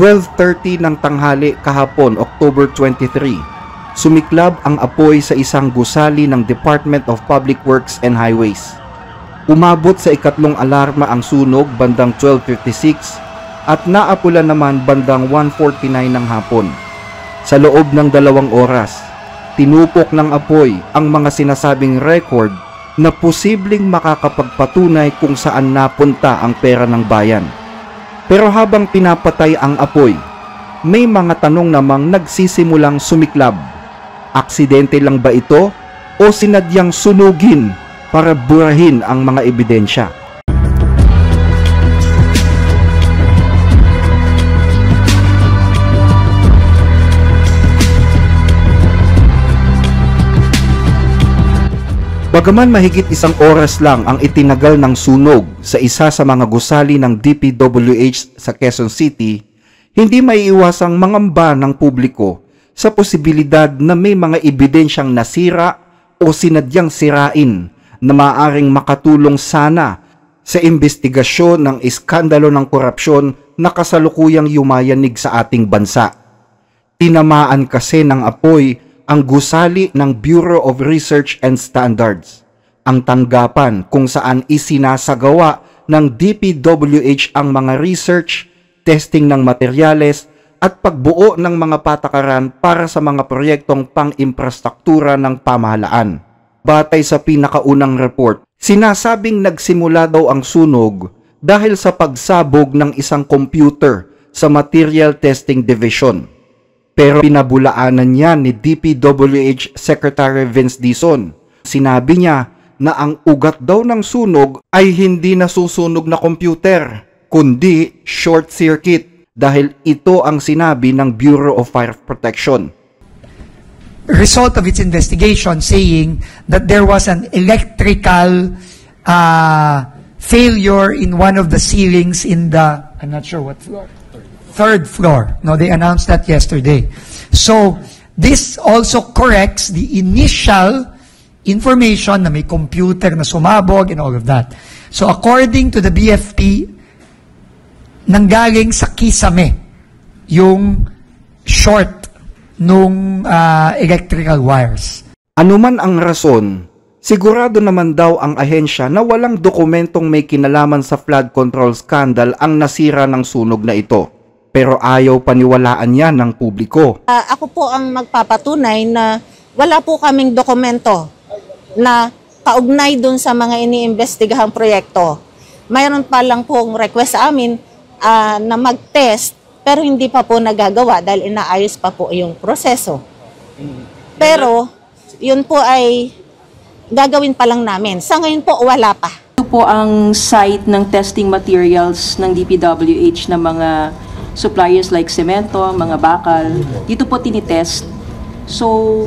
12:30 ng tanghali kahapon, October 23, sumiklab ang apoy sa isang gusali ng Department of Public Works and Highways. Umabot sa ikatlong alarma ang sunog bandang 12:56 at naapula naman bandang 1:49 ng hapon. Sa loob ng 2 oras, tinupok ng apoy ang mga sinasabing record na posibleng makakapagpatunay kung saan napunta ang pera ng bayan. Pero habang pinapatay ang apoy, may mga tanong namang nagsisimulang sumiklab. Aksidente lang ba ito o sinadyang sunugin para burahin ang mga ebidensya? Bagaman mahigit 1 oras lang ang itinagal ng sunog sa isa sa mga gusali ng DPWH sa Quezon City, hindi maiiwasang mangamba ng publiko sa posibilidad na may mga ebidensyang nasira o sinadyang sirain na maaaring makatulong sana sa investigasyon ng iskandalo ng korupsyon na kasalukuyang yumayanig sa ating bansa. Tinamaan kasi ng apoy ang gusali ng Bureau of Research and Standards, ang tanggapan kung saan isinasagawa ng DPWH ang mga research, testing ng materyales at pagbuo ng mga patakaran para sa mga proyektong pang-imprastruktura ng pamahalaan. Batay sa pinakaunang report, sinasabing nagsimula daw ang sunog dahil sa pagsabog ng isang computer sa Material Testing Division. Pero pinabulaanan niya ni DPWH Secretary Vince Dizon. Sinabi niya na ang ugat daw ng sunog ay hindi nasusunog na computer, kundi short circuit dahil ito ang sinabi ng Bureau of Fire Protection. Result of its investigation saying that there was an electrical failure in one of the ceilings in the, I'm not sure what floor, 3rd floor. No, they announced that yesterday. So, this also corrects the initial information na may computer na sumabog and all of that. So, according to the BFP, nanggaling sa kisame yung short nung electrical wires. Anuman ang rason, sigurado naman daw ang ahensya na walang dokumentong may kinalaman sa flood control scandal ang nasira ng sunog na ito. Pero ayaw paniwalaan yan ng publiko. Ako po ang magpapatunay na wala po kaming dokumento na kaugnay dun sa mga iniimbestigahang proyekto. Mayroon pa lang pong request sa amin na mag-test pero hindi pa po nagagawa dahil inaayos pa po yung proseso. Pero yun po ay gagawin pa lang namin. Sa ngayon po wala pa. Ito po ang site ng testing materials ng DPWH na mga suppliers like semento, mga bakal. Dito po tinitest. So,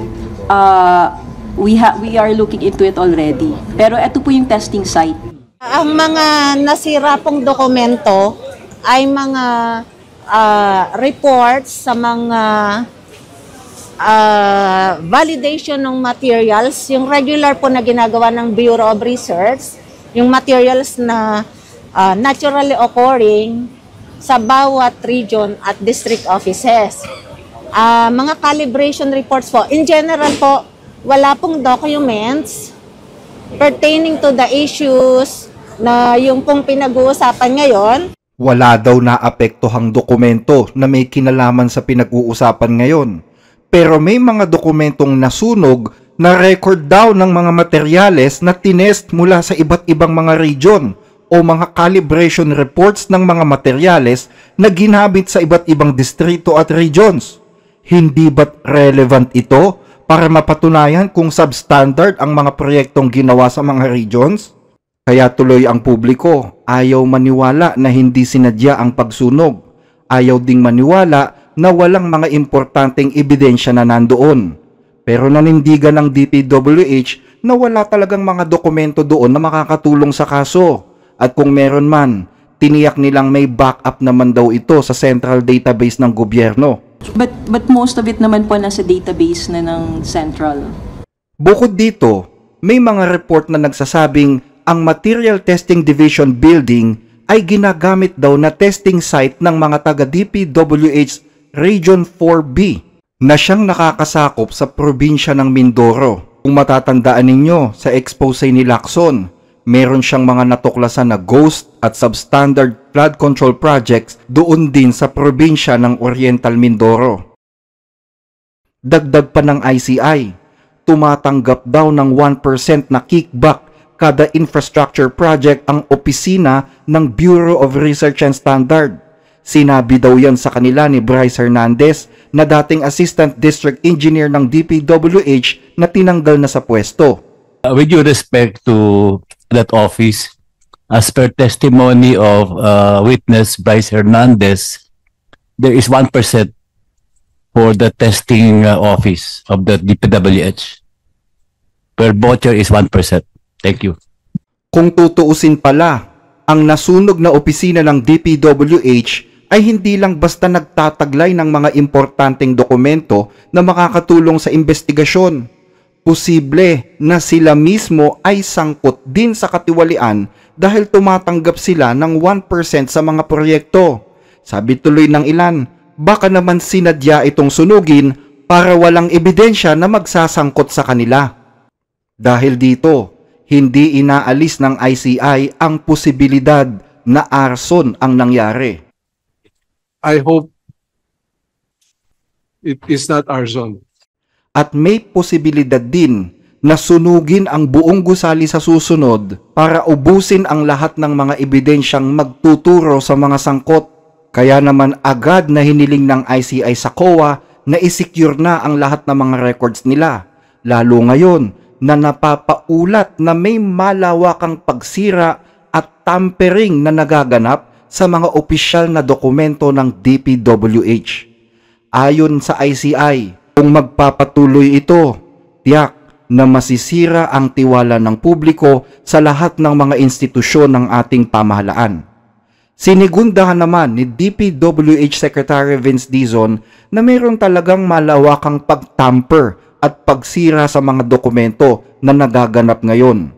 we are looking into it already. Pero ito po yung testing site. Ang mga nasira pong dokumento ay mga reports sa mga validation ng materials. Yung regular po na ginagawa ng Bureau of Research, yung materials na naturally occurring sa bawat region at district offices. Mga calibration reports po. In general po, wala pong documents pertaining to the issues na yung pong pinag-uusapan ngayon. Wala daw naapektuhang dokumento na may kinalaman sa pinag-uusapan ngayon. Pero may mga dokumentong nasunog na record daw ng mga materyales na tinest mula sa iba't ibang mga region o mga calibration reports ng mga materyales na ginamit sa iba't ibang distrito at regions. Hindi ba't relevant ito para mapatunayan kung substandard ang mga proyektong ginawa sa mga regions? Kaya tuloy ang publiko, ayaw maniwala na hindi sinadya ang pagsunog. Ayaw ding maniwala na walang mga importanteng ebidensya na nandoon. Pero nanindigan ng DPWH na wala talagang mga dokumento doon na makakatulong sa kaso. At kung meron man, tiniyak nilang may backup naman daw ito sa central database ng gobyerno. But most of it naman po nasa database na ng central. Bukod dito, may mga report na nagsasabing ang Material Testing Division building ay ginagamit daw na testing site ng mga taga DPWH Region 4B na siyang nakakasakop sa probinsya ng Mindoro. Kung matatandaan ninyo sa expose ni Lacson, meron siyang mga natuklasan na ghost at substandard flood control projects doon din sa probinsya ng Oriental Mindoro. Dagdag pa ng ICI, tumatanggap daw ng 1% na kickback kada infrastructure project ang opisina ng Bureau of Research and Standard. Sinabi daw yan sa kanila ni Bryce Hernandez na dating Assistant District Engineer ng DPWH na tinanggal na sa pwesto. With due respect to that office, as per testimony of witness Bryce Hernandez, there is 1% for the testing office of the DPWH. Per voucher is 1%. Thank you. Kung tutuusin pala, ang nasunog na opisina ng DPWH ay hindi lang basta nagtataglay ng mga importanteng dokumento na makakatulong sa investigasyon. Posible na sila mismo ay sangkot din sa katiwalian dahil tumatanggap sila ng 1% sa mga proyekto. Sabi tuloy ng ilan, baka naman sinadya itong sunugin para walang ebidensya na magsasangkot sa kanila. Dahil dito, hindi inaalis ng ICI ang posibilidad na arson ang nangyari. I hope it is not arson. At may posibilidad din na sunugin ang buong gusali sa susunod para ubusin ang lahat ng mga ebidensyang magtuturo sa mga sangkot. Kaya naman agad na hiniling ng ICI sa COA na isecure na ang lahat ng mga records nila. Lalo ngayon na napapaulat na may malawakang pagsira at tampering na nagaganap sa mga opisyal na dokumento ng DPWH. Ayon sa ICI, kung magpapatuloy ito, tiyak na masisira ang tiwala ng publiko sa lahat ng mga institusyon ng ating pamahalaan. Sinigundahan naman ni DPWH Secretary Vince Dizon na mayroon talagang malawakang pagtamper at pagsira sa mga dokumento na nagaganap ngayon.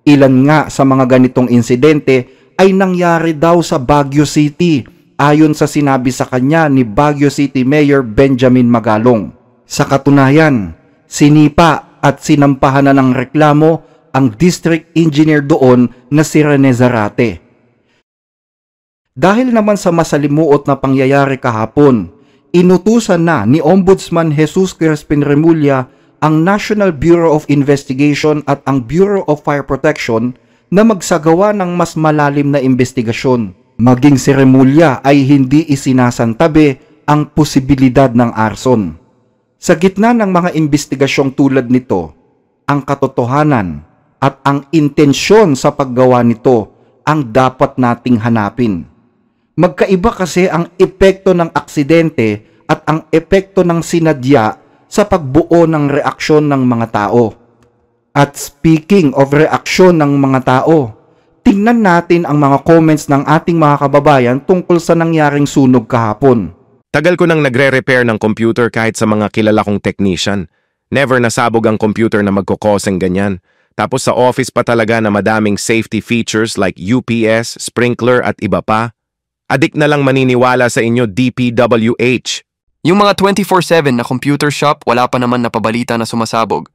Ilan nga sa mga ganitong insidente ay nangyari daw sa Baguio City ayon sa sinabi sa kanya ni Baguio City Mayor Benjamin Magalong. Sa katunayan, sinipa at sinampahan na ng reklamo ang district engineer doon na si Rene Zarate. Dahil naman sa masalimuot na pangyayari kahapon, inutusan na ni Ombudsman Jesus Crispin Remulla ang National Bureau of Investigation at ang Bureau of Fire Protection na magsagawa ng mas malalim na investigasyon. Maging si Remulla ay hindi isinasantabi ang posibilidad ng arson. Sa gitna ng mga investigasyong tulad nito, ang katotohanan at ang intensyon sa paggawa nito ang dapat nating hanapin. Magkaiba kasi ang epekto ng aksidente at ang epekto ng sinadya sa pagbuo ng reaksyon ng mga tao. At speaking of reaksyon ng mga tao, tingnan natin ang mga comments ng ating mga kababayan tungkol sa nangyaring sunog kahapon. Tagal ko nang nagre-repair ng computer kahit sa mga kilala kong technician. Never nasabog ang computer na magkukoseng ganyan. Tapos sa office pa talaga na madaming safety features like UPS, sprinkler at iba pa. Adik na lang maniniwala sa inyo DPWH. Yung mga 24/7 na computer shop, wala pa naman napabalita na sumasabog.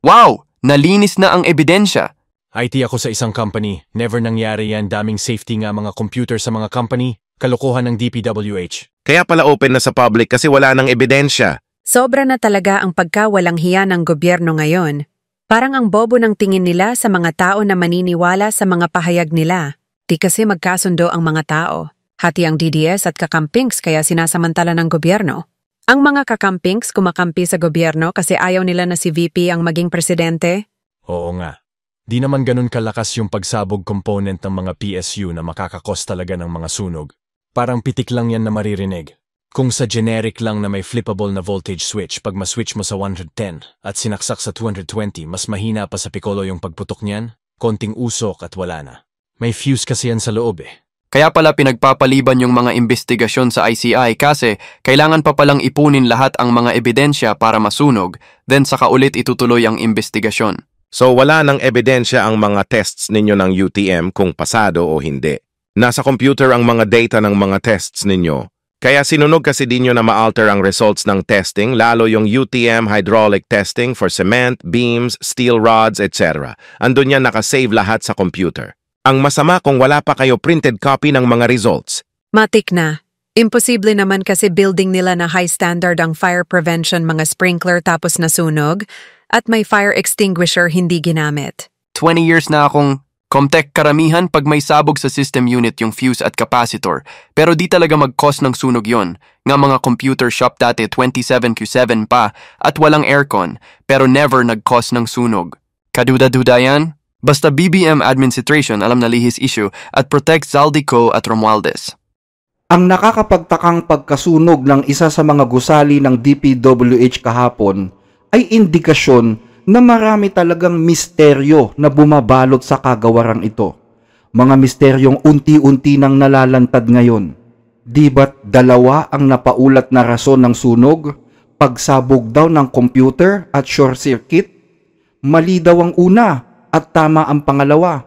Wow! Nalinis na ang ebidensya. IT ako sa isang company. Never nangyari yan. Daming safety nga mga computer sa mga company. Kalokohan ng DPWH. Kaya pala open na sa public kasi wala nang ebidensya. Sobra na talaga ang pagkawalang hiya ng gobyerno ngayon. Parang ang bobo ng tingin nila sa mga tao na maniniwala sa mga pahayag nila. Di kasi magkasundo ang mga tao. Hati ang DDS at kakampings kaya sinasamantala ng gobyerno. Ang mga kakampings kumakampi sa gobyerno kasi ayaw nila na si VP ang maging presidente? Oo nga. Di naman ganun kalakas yung pagsabog component ng mga PSU na makakakos talaga ng mga sunog. Parang pitik lang yan na maririnig. Kung sa generic lang na may flippable na voltage switch, pag ma-switch mo sa 110 at sinaksak sa 220, mas mahina pa sa pikolo yung pagputok niyan, konting usok at wala na. May fuse kasi yan sa loob eh. Kaya pala pinagpapaliban yung mga investigasyon sa ICI kasi kailangan pa palang ipunin lahat ang mga ebidensya para masunog, then saka ulit itutuloy ang investigasyon. So wala nang ebidensya ang mga tests ninyo ng UTM kung pasado o hindi. Nasa computer ang mga data ng mga tests ninyo. Kaya sinunog kasi din nyo na ma-alter ang results ng testing, lalo yung UTM hydraulic testing for cement, beams, steel rods, etc. Andun yan nakasave lahat sa computer. Ang masama kung wala pa kayo printed copy ng mga results. Matik na. Imposible naman kasi building nila na high standard ang fire prevention mga sprinkler tapos nasunog at may fire extinguisher hindi ginamit. 20 years na akong Comtech karamihan pag may sabog sa system unit yung fuse at capacitor, pero di talaga mag-cause ng sunog yon. Nga mga computer shop dati 27Q7 pa at walang aircon, pero never nag-cause ng sunog. Kaduda-duda yan? Basta BBM administration alam na lihis issue at protect Zaldico at Romualdez. Ang nakakapagtakang pagkasunog ng isa sa mga gusali ng DPWH kahapon ay indikasyon na marami talagang misteryo na bumabalot sa kagawarang ito. Mga misteryong unti-unti nang nalalantad ngayon. Di ba't dalawa ang napaulat na rason ng sunog? Pagsabog daw ng computer at short circuit? Mali daw ang una at tama ang pangalawa.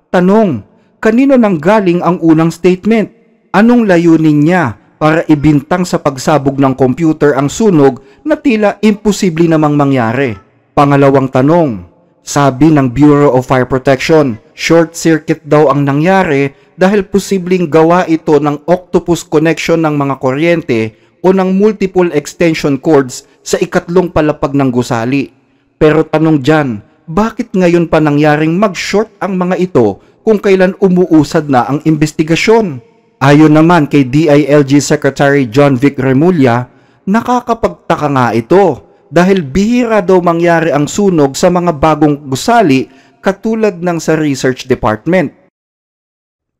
Tanong, kanino nang galing ang unang statement? Anong layunin niya para ibintang sa pagsabog ng computer ang sunog na tila imposible namang mangyari? Pangalawang tanong, sabi ng Bureau of Fire Protection, short circuit daw ang nangyari dahil posibleng gawa ito ng octopus connection ng mga kuryente o ng multiple extension cords sa ikatlong palapag ng gusali. Pero tanong dyan, bakit ngayon pa nangyaring mag-short ang mga ito kung kailan umuusad na ang investigasyon? Ayon naman kay DILG Secretary John Vic Remulla, nakakapagtaka nga ito. Dahil bihira daw mangyari ang sunog sa mga bagong gusali katulad ng sa research department.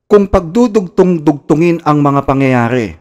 Kung pagdudugtong-dugtungin ang mga pangyayari,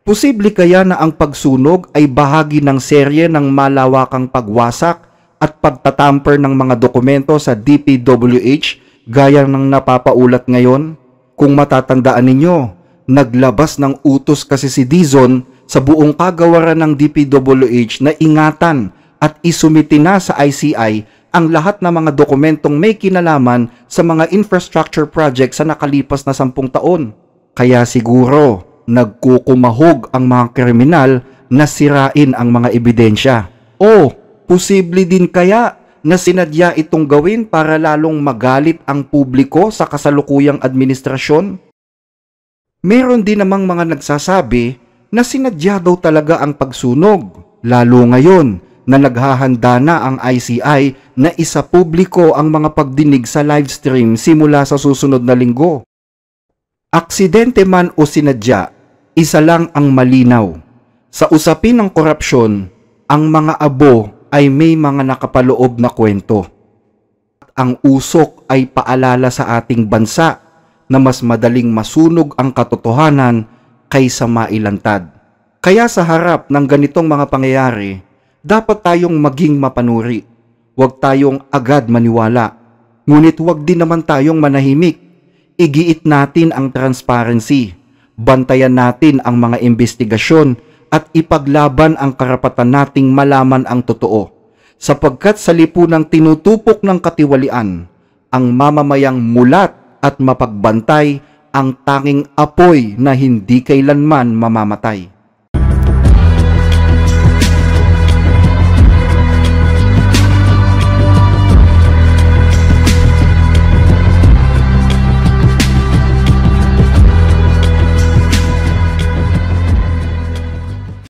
posible kaya na ang pagsunog ay bahagi ng serye ng malawakang pagwasak at pagtatamper ng mga dokumento sa DPWH gaya ng napapaulat ngayon? Kung matatandaan ninyo, naglabas ng utos kasi si Dizon sa buong kagawaran ng DPWH na ingatan at isumiti na sa ICI ang lahat ng mga dokumentong may kinalaman sa mga infrastructure project sa nakalipas na 10 taon. Kaya siguro nagkukumahog ang mga kriminal na sirain ang mga ebidensya. O posible din kaya na sinadya itong gawin para lalong magalit ang publiko sa kasalukuyang administrasyon? Meron din namang mga nagsasabi na sinadya daw talaga ang pagsunog, lalo ngayon na naghahanda na ang ICI na isa publiko ang mga pagdinig sa livestream simula sa susunod na linggo. Aksidente man o sinadya, isa lang ang malinaw. Sa usapin ng korupsyon, ang mga abo ay may mga nakapaloob na kwento. Ang usok ay paalala sa ating bansa na mas madaling masunog ang katotohanan kaysa mailantad. Kaya sa harap ng ganitong mga pangyayari, dapat tayong maging mapanuri. Huwag tayong agad maniwala. Ngunit huwag din naman tayong manahimik. Igiit natin ang transparency. Bantayan natin ang mga investigasyon at ipaglaban ang karapatan nating malaman ang totoo. Sapagkat sa lipunang tinutupok ng katiwalian, ang mamamayang mulat at mapagbantay ang tanging apoy na hindi kailanman mamamatay.